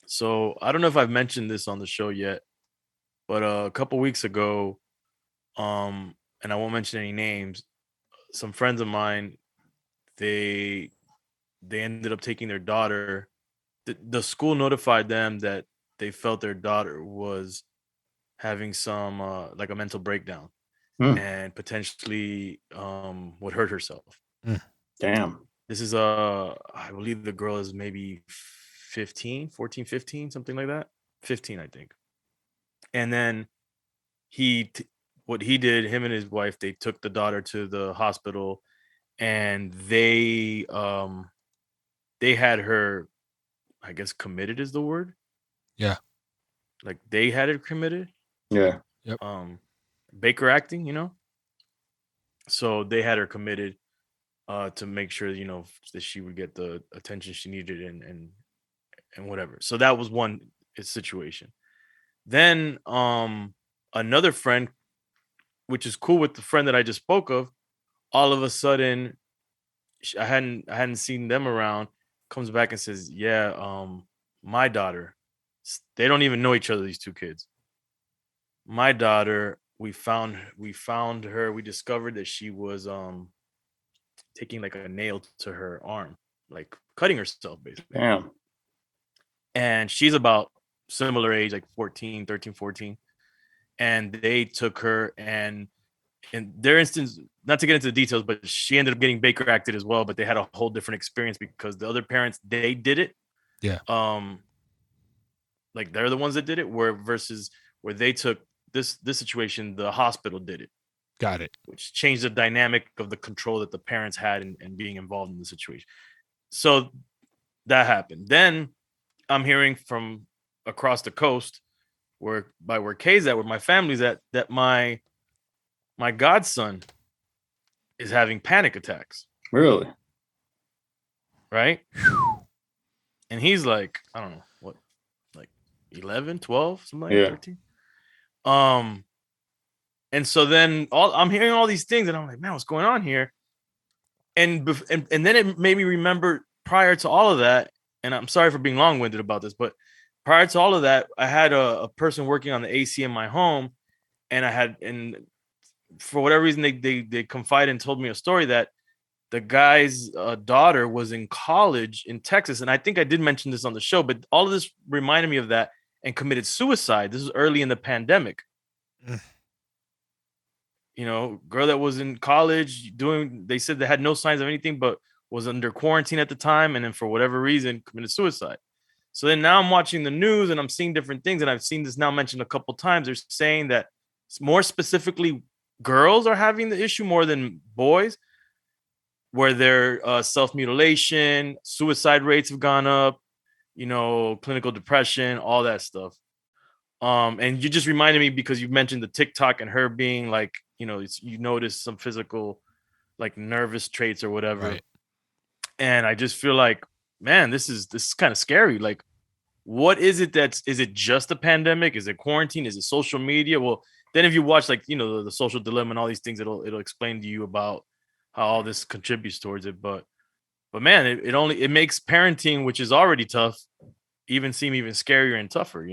So I don't know if I've mentioned this on the show yet, but a couple weeks ago, and I won't mention any names, some friends of mine, they they ended up taking their daughter. The school notified them that they felt their daughter was having some like a mental breakdown Hmm. and potentially would hurt herself. Mm. Damn. This is I believe the girl is maybe 15, 14, 15, something like that. 15, I think. And then he t- what he did, him and his wife, they took the daughter to the hospital and they had her, I guess committed is the word. Yeah. Like they had her committed. Yeah. Yep. Um Baker acting, So they had her committed to make sure, that she would get the attention she needed and whatever. So that was one situation. Then another friend, which is cool with the friend that I just spoke of, all of a sudden I hadn't seen them around, comes back and says, "Yeah, my daughter, they don't even know each other, these two kids. My daughter, we found her, we discovered that she was taking like a nail to her arm, like cutting herself basically. Damn. And she's about similar age, like 14, 13, 14. And they took her and in their instance, not to get into the details, but she ended up getting Baker acted as well, but they had a whole different experience because the other parents, they did it. Yeah. Um, like they're the ones that did it, where versus where they took this situation, the hospital did it, Got it. which changed the dynamic of the control that the parents had in being involved in the situation. So that happened. Then I'm hearing from across the coast where Kay's at, where my family's at, that my godson is having panic attacks, Really? right? And he's like, I don't know, what, like 11, 12, something like that, Yeah. 13. Um, and so then I'm hearing all these things, and I'm like, man, what's going on here? And then it made me remember prior to all of that, and I'm sorry for being long-winded about this, but prior to all of that, I had a person working on the AC in my home, and for whatever reason they confided and told me a story that the guy's daughter was in college in Texas, and I think I did mention this on the show, but all of this reminded me of that and committed suicide. This was early in the pandemic. Mm. Girl that was in college they said they had no signs of anything, but was under quarantine at the time, and then for whatever reason committed suicide. So then now I'm watching the news and I'm seeing different things, and I've seen this now mentioned a couple times. They're saying that more specifically, girls are having the issue more than boys, where their self mutilation, suicide rates have gone up, clinical depression, all that stuff. And you just reminded me because you mentioned the TikTok and her being like, you notice some physical, like nervous traits or whatever. Right. And I just feel like, man, this is kind of scary. Like, what is it is it just a pandemic? Is it quarantine? Is it social media? Well, then if you watch like, the social dilemma and all these things, it'll explain to you about how all this contributes towards it. But man, it makes parenting, which is already tough, even seem even scarier and tougher,